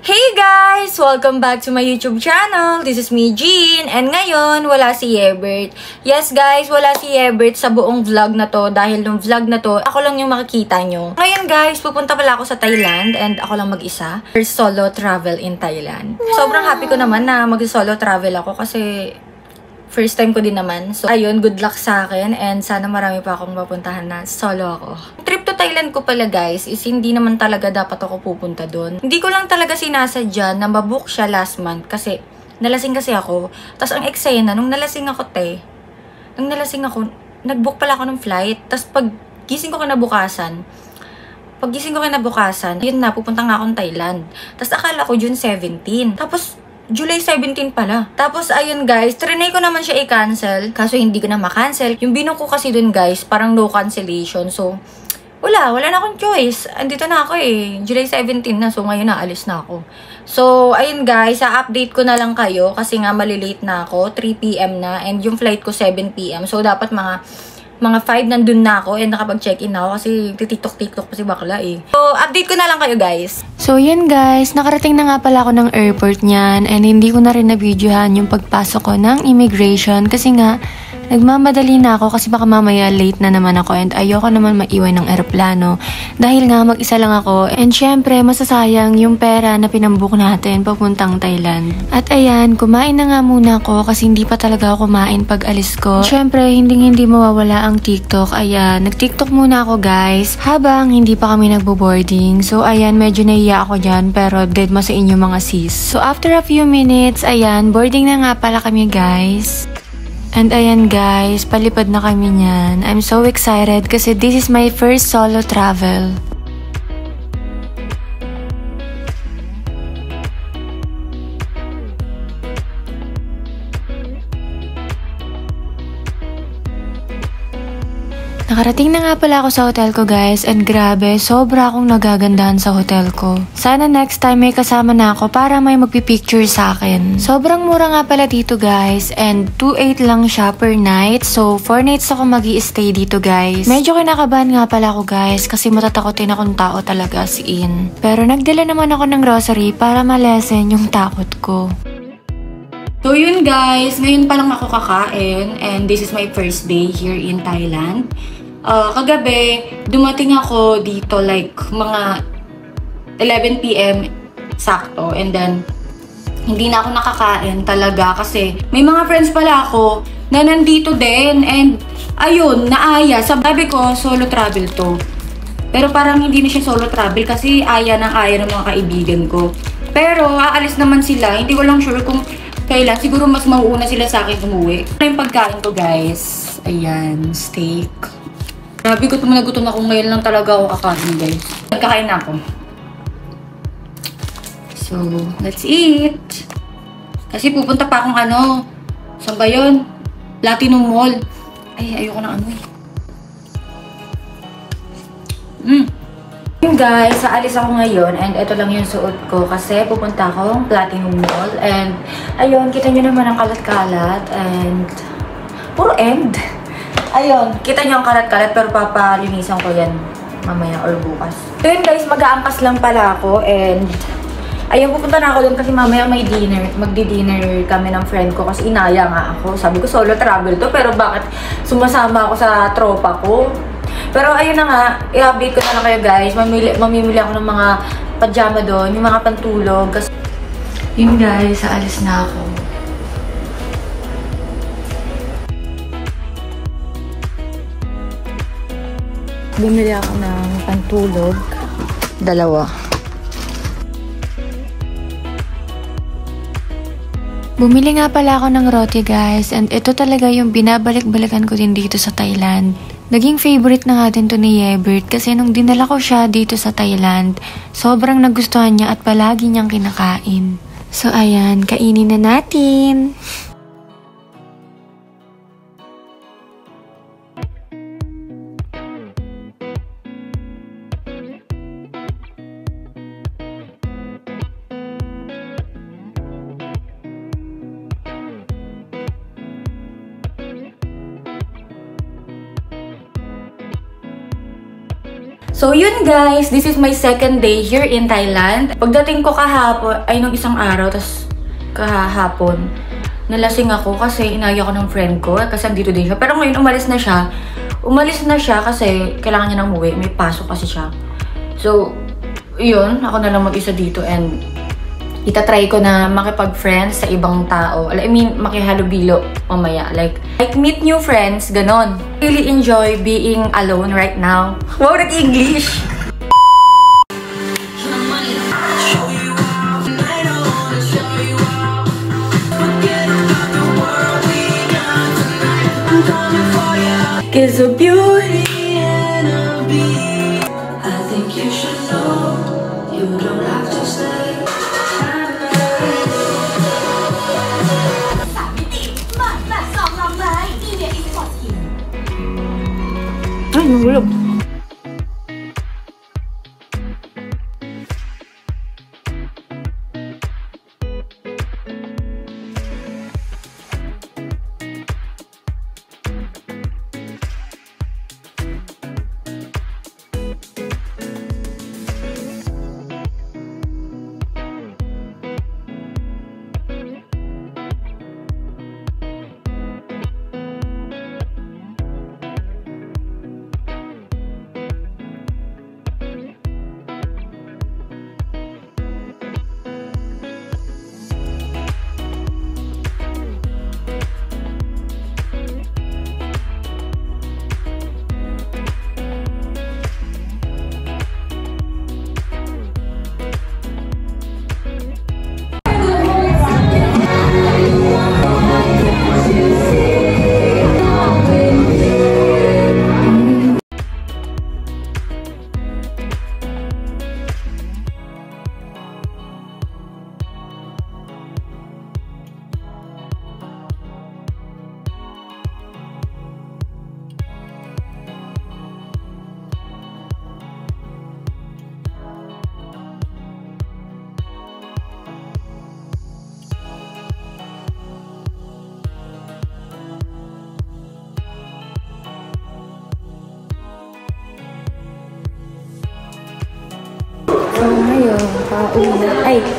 Hey guys! Welcome back to my YouTube channel. This is me, Jean. And ngayon, wala si Yebert. Yes guys, wala si Yebert sa buong vlog na to. Dahil nung vlog na to, ako lang yung makikita nyo. Ngayon guys, pupunta pala ako sa Thailand. And ako lang mag-isa. First solo travel in Thailand. Wow. Sobrang happy ko naman na mag-solo travel ako kasi first time ko din naman. So, ayun, good luck sa akin. And sana marami pa akong mapuntahan na solo ako. Trip to Thailand ko pala guys is hindi naman talaga dapat ako pupunta doon. Hindi ko lang talaga sinasadya na mabook siya last month kasi nalasing kasi ako. Tapos ang eksena, nung nalasing ako nag-book pala ako ng flight. Tapos pag gising ko kinabukasan, yun na, pupunta nga akong Thailand. Tapos akala ko June 17. Tapos July 17 pala. Tapos, ayun guys, trinay ko naman siya i-cancel. Kaso hindi ko na ma-cancel. Yung binong ko kasi dun guys, parang no cancellation. So, wala na akong choice. Andito na ako eh. July 17 na. So, ngayon na, alis na ako. So, ayun guys, sa-update ko na lang kayo. Kasi nga, malilate na ako. 3 PM na. And yung flight ko, 7 PM. So, dapat mga 5 nandun na ako and nakapag-check-in na ako kasi titiktok pa si bakla eh. So, update ko na lang kayo guys. So, yun guys. Nakarating na nga pala ako ng airport niyan and hindi ko na rin na-videohan yung pagpasok ko ng immigration kasi nga, nagmamadali na ako kasi baka mamaya late na naman ako and ayoko naman maiwan ng eroplano dahil nga mag-isa lang ako and syempre masasayang yung pera na pinambook natin papuntang Thailand. At ayan, kumain na nga muna ako kasi hindi pa talaga ako kumain pag alis ko. Syempre, hindi mawawala ang TikTok. Ayan, nag-TikTok muna ako guys habang hindi pa kami nagbo-boarding. So ayan, medyo nahiya ako dyan pero dead mo sa inyo mga sis. So after a few minutes, ayan, boarding na nga pala kami guys. And ayan guys, palipad na kami niyan. I'm so excited kasi this is my first solo travel. Nakarating na nga pala ako sa hotel ko guys and grabe, sobra akong nagagandahan sa hotel ko. Sana next time may kasama na ako para may magpipicture sa akin. Sobrang mura nga pala dito guys and 2.8 lang siya per night. So 4 nights ako mag-i-stay dito guys. Medyo kinakabahan nga pala ako guys kasi matatakotin akong tao talaga as in. Pero nagdala naman ako ng grocery para malesen yung takot ko. So yun guys, ngayon pa lang ako kakain and this is my first day here in Thailand. Kagabi, dumating ako dito like mga 11 PM sakto and then hindi na ako nakakain talaga kasi may mga friends pala ako na nandito din and ayun, naaya. Sabi ko, solo travel to. Pero parang hindi na siya solo travel kasi aya ng mga kaibigan ko. Pero aalis naman sila, hindi ko lang sure kung kailan. Siguro mas mauuna sila sa akin umuwi. Ito yung pagkain ko guys. Ayan, steak. Grabe, gutom na gutom ako. Ngayon lang talaga ako kakain guys. Nagkakain na ako. So, let's eat. Kasi pupunta pa akong saan ba yun? Platinum Mall. Ay, ayoko na Yung guys, aalis ako ngayon and ito lang yung suot ko kasi pupunta akong Platinum Mall and ayun, kita nyo naman ang kalat-kalat and puro end. Ayun, kita nyo ang kalat-kalat pero papalinisan ko yan mamaya or bukas. So yun guys, mag-aangkas lang pala ako and ayun, pupunta na ako doon kasi mamaya may dinner. Magdi-dinner kami ng friend ko kasi inaya nga ako. Sabi ko solo travel to pero bakit sumasama ako sa tropa ko? Pero ayun na nga, i-update ko na lang kayo guys. Mamimili ako ng mga pajama doon, yung mga pantulog. Kasi yun guys, aalis na ako. Bumili ako ng pantulog. 2. Bumili nga pala ako ng roti guys and ito talaga yung binabalik-balikan ko din dito sa Thailand. Naging favorite na nga din to ni Yebert kasi nung dinala ko siya dito sa Thailand, sobrang nagustuhan niya at palagi niyang kinakain. So ayan, kainin na natin! So yun guys, this is my second day here in Thailand. Pagdating ko kahapon, ay nung isang araw, tas kahapon, nalasing ako kasi inaya ko ng friend ko kasi andito din siya. Pero ngayon umalis na siya. Umalis na siya kasi kailangan niya nang umuwi. May pasok kasi siya. So, yun, ako na lang mag-isa dito and itatry ko na makipag-friends sa ibang tao. I mean, makihalubilo mamaya. Like meet new friends, ganon. Really enjoy being alone right now. Wow, nag-English! Kiss of beauty and a beat. I think you should know you don't have to stay. Ay, nagulog. So ngayon,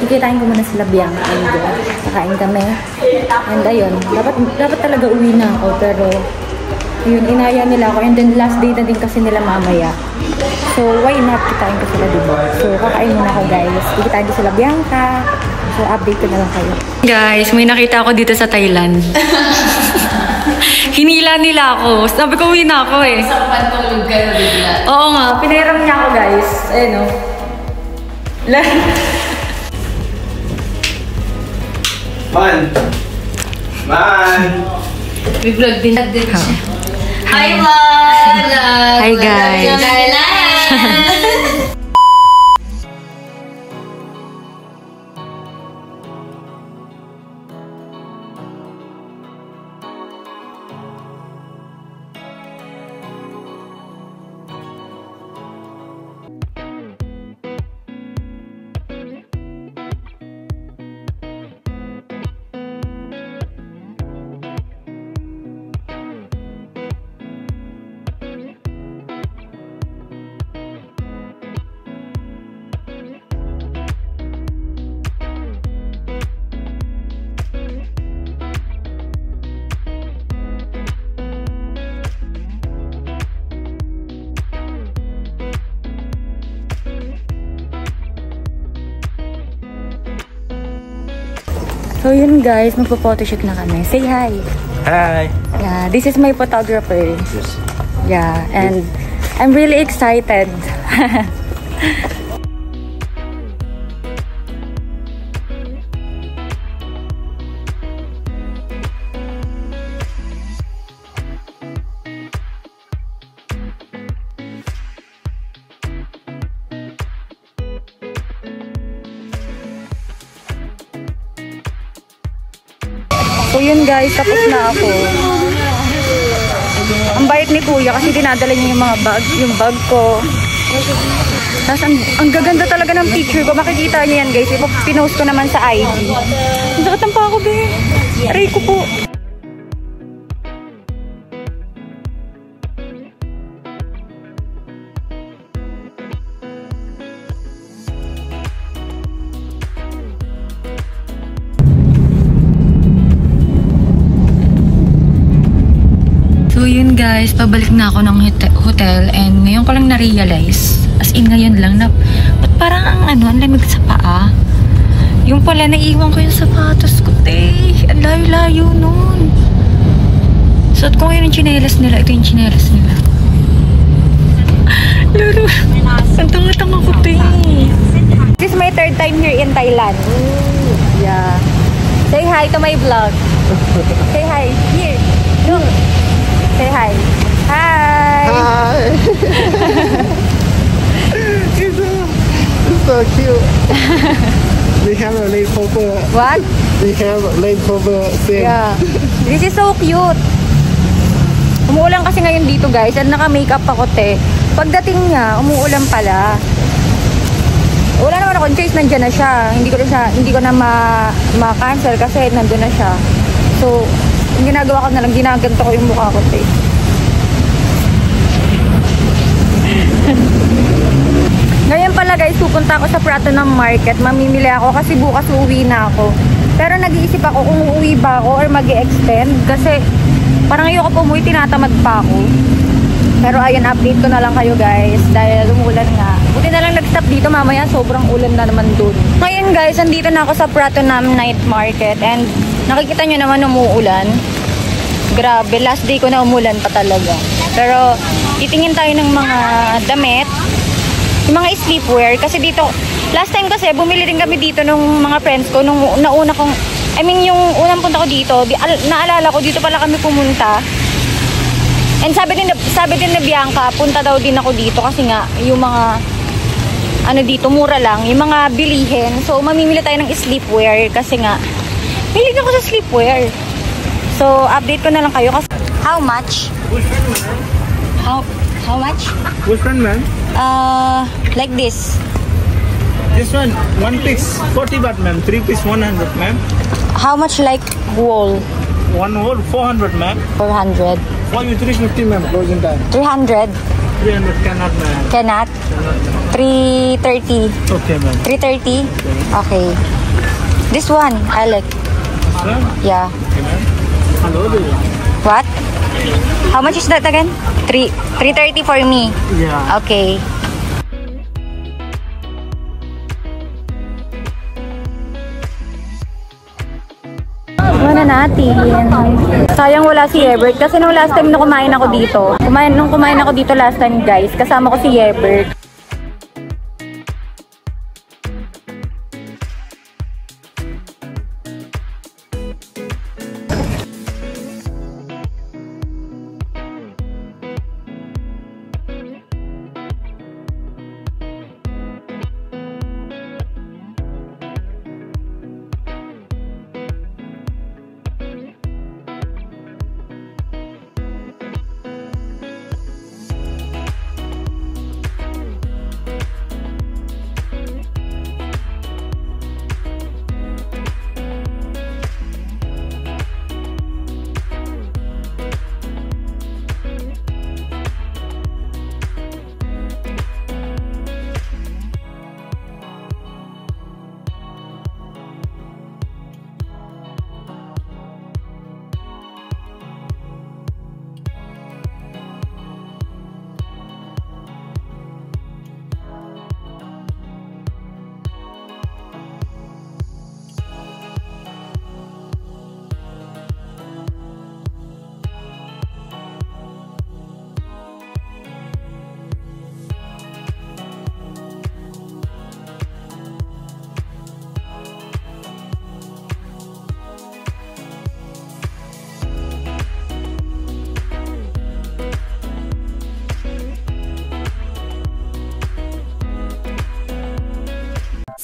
kikitain ko muna sila Bianca and kakain kami. And ayun, dapat talaga uwi na ako pero yun, inaya nila ako and then last day na din kasi nila mamaya. So why not, kitain ko sila diba? So kakain muna ako guys, kikitain ko sila Bianca. So update ko na lang kayo. Guys, may nakita ako dito sa Thailand. Hinila nila ako. Sabi ko uwi na ako eh. Sa pantulog ka na bigla. Oo nga, pinahiram niya ako guys. Ayun o. Man! May vlog din siya. Hi, Hi guys! So yun guys, magpo-photoshoot na kami. Say hi! Hi! Yeah, this is my photographer. Yes. Yeah, and I'm really excited. So yun guys, tapos na ako. Ang bait ni kuya kasi dinadala niya yung bag ko. Tapos ang gaganda talaga ng picture ko. Makikita niyo yan guys. Pinost ko naman sa IG. Ang sakit ang pa ako, be. Aray ko po. So yun guys, pabalik na ako ng hotel and ngayon ko lang na-realize, as in ngayon lang na, ba't parang ang lamig sa paa? Yung pala, naiiwan ko yung sapatos ko, te. Ang layo-layo nun. Suot ko ngayon yung chinelas nila. Ito yung chinelas nila. Laro. Ang tanga-tanga ko, te. This is my third time here in Thailand. Yeah. Say hi to my vlog. Say hi. Here. Look. Say hi. Hi. Hi. It's so cute. We have a layover. What? We have a layover thing. Yeah. This is so cute. Umuulan kasi ngayon dito guys. At naka-makeup ako, te. Pagdating niya, umuulan pala. Wala naman akong choice, nandiyan na siya. Hindi ko na ma-cancel kasi nandun na siya. So, yung ginagawa ko na lang, ginaganto ko yung mukha ko, te. Ngayon pala guys, pupunta ako sa Pratunam Market. Mamimili ako kasi bukas uuwi na ako. Pero nag-iisip ako kung uuwi ba ako or mag-i-extend. Kasi parang ayoko po umuwi, tinatamad pa ako. Pero ayun, update ko na lang kayo guys. Dahil umulan nga. Buti na lang nag-stop dito, mamaya sobrang ulan na naman dun. Ngayon guys, andito na ako sa Pratunam Night Market. And nakikita nyo naman umuulan. Grabe, last day ko na umulan pa talaga. Pero titingin tayo ng mga damit. Yung mga sleepwear. Kasi dito, last time kasi bumili rin kami dito nung mga friends ko. Nung nauna kong, yung unang punta ko dito, naalala ko, dito pala kami pumunta. And sabi din na Bianca, punta daw din ako dito kasi nga, yung mga, dito, mura lang. Yung mga bilihin. So, mamimili tayo ng sleepwear kasi nga, hilig ako sa sleepwear. So, update ko na lang kayo kasi, how much? Which one, ma'am? How much? Which one, ma'am? Like this. This one, 1 piece, 40 baht, ma'am. 3 piece, 100, ma'am. How much like wool? 1 whole, 400, ma'am. 400. For you, 350, ma'am. Closing time. 300. 300 cannot, ma'am. Cannot? 330. Okay, ma'am. 330? Okay. This one, I like. Ma'am? Yeah. Okay, ma'am. Hello, do you? What? How much is that again? 330 for me. Yeah. Okay. Muna natin. Sayang wala si Yebert kasi nung last time na kumain ako dito. Nung kumain ako dito last time guys, kasama ko si Yebert.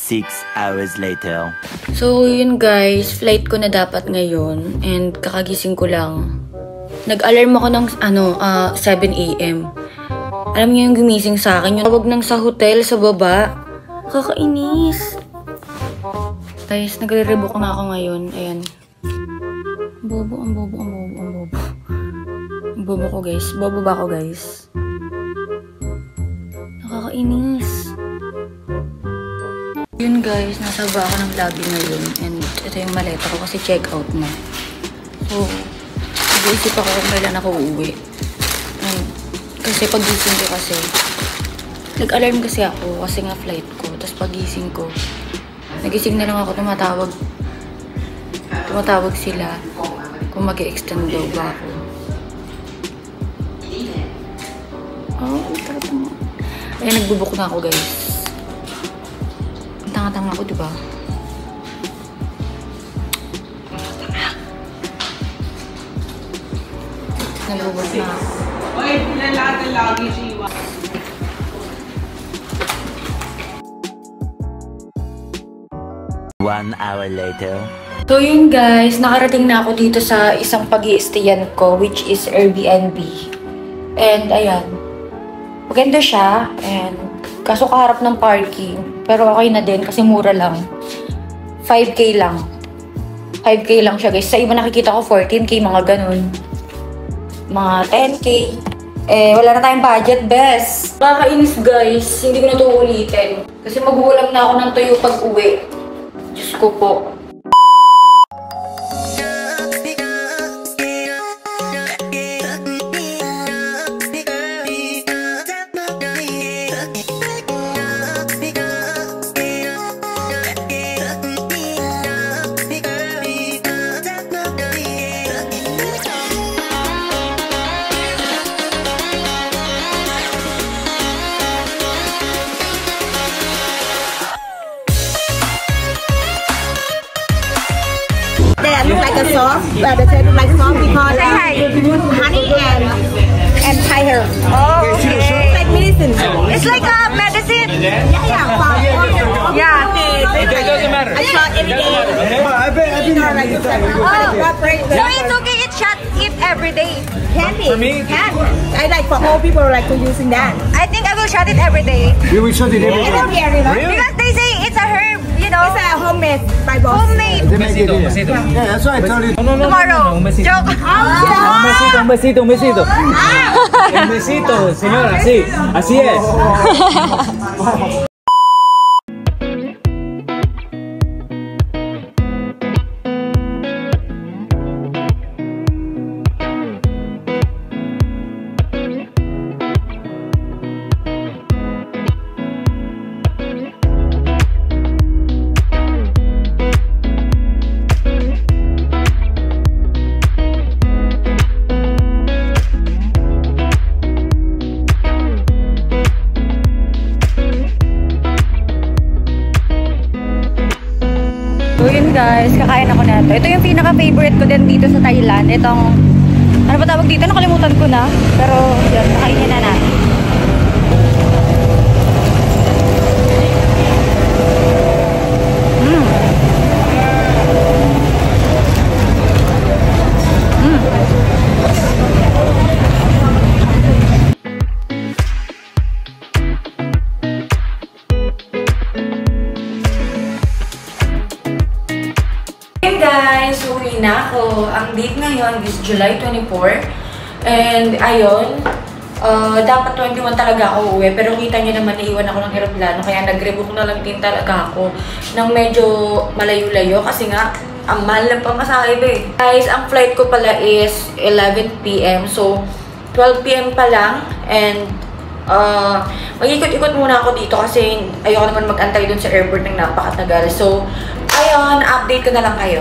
Six hours later. So, yun guys, flight ko na dapat ngayon and kakagising ko lang. Nag-alarm ako ng 7 AM. Alam niyo yung gumising sa akin, yung tawag ng sa hotel sa baba. Kakainis. Guys, nagre-rebook na ako ngayon. Ayan. Ang bobo. Ang bobo ko guys. Bobo ba ako guys? Nakakainis. Yun guys, nasa baba ako ng lobby ngayon and ito yung maleta ko kasi check out na. So, Nag-iisip ako kung kailan ako uuwi. Kasi pagising ko kasi, nag-alarm kasi ako kasi nga flight ko. Tapos pagising ko, nagising na lang ako, tumatawag sila kung mag-extend daw ba ako. Ayan, nagbubuk na ako, guys. Ang tanga-tanga ako, diba? Nagbubuk na ako. Oy, pinalatan lagi si Iwa. One hour later. So yun guys, nakarating na ako dito sa isang pag-i-stayan ko, which is Airbnb. And ayan, maganda siya. And kaso kaharap ng parking. Pero okay na din kasi mura lang. 5K lang. 5K lang siya guys. Sa iba nakikita ko 14K, mga ganun. Mga 10K. Eh, wala na tayong budget, best. Nakakainis guys, hindi ko na ito ulitin. Kasi magugulam na ako ng tuyo pag uwi. Diyos ko po. Look like a sauce, but the look like sauce because honey and tiger. Oh, okay. It's like medicine. It's like a medicine. Yeah. Yeah. It doesn't matter. I shot every day. I've been Like So it's okay. It shot it every day. candy. For me? Candy. I like for all people like to using that. I think I will shot it every day We will shut it every I don't care, you know. because they say it's a herb. You know, It's a homemade by boss. homemade. Yeah, that's why I told you. Tomorrow. Joke. Un besito, un besito, un besito. Un besito, señora, sí, así es. So yun guys, kakain ako na ito. Ito yung pinaka-favorite ko din dito sa Thailand. Itong, ano ba tawag dito? Nakalimutan ko na. Pero yun, nakainin na natin. Hey guys, uwi na ako. Ang date ngayon is July 24. And ayun, dapat 21 talaga ako uwi. Pero kita nyo naman, naiwan ako ng aeroplano. Kaya nag-rebook na lang din talaga ako ng medyo malayo-layo. Kasi nga, ang mahal na pamasahe eh. Guys, ang flight ko pala is 11 PM. So, 12 PM pa lang. And mag-ikot-ikot muna ako dito kasi ayoko naman mag-antay dun sa airport ng napakatagal. So, ayun, update ko na lang kayo.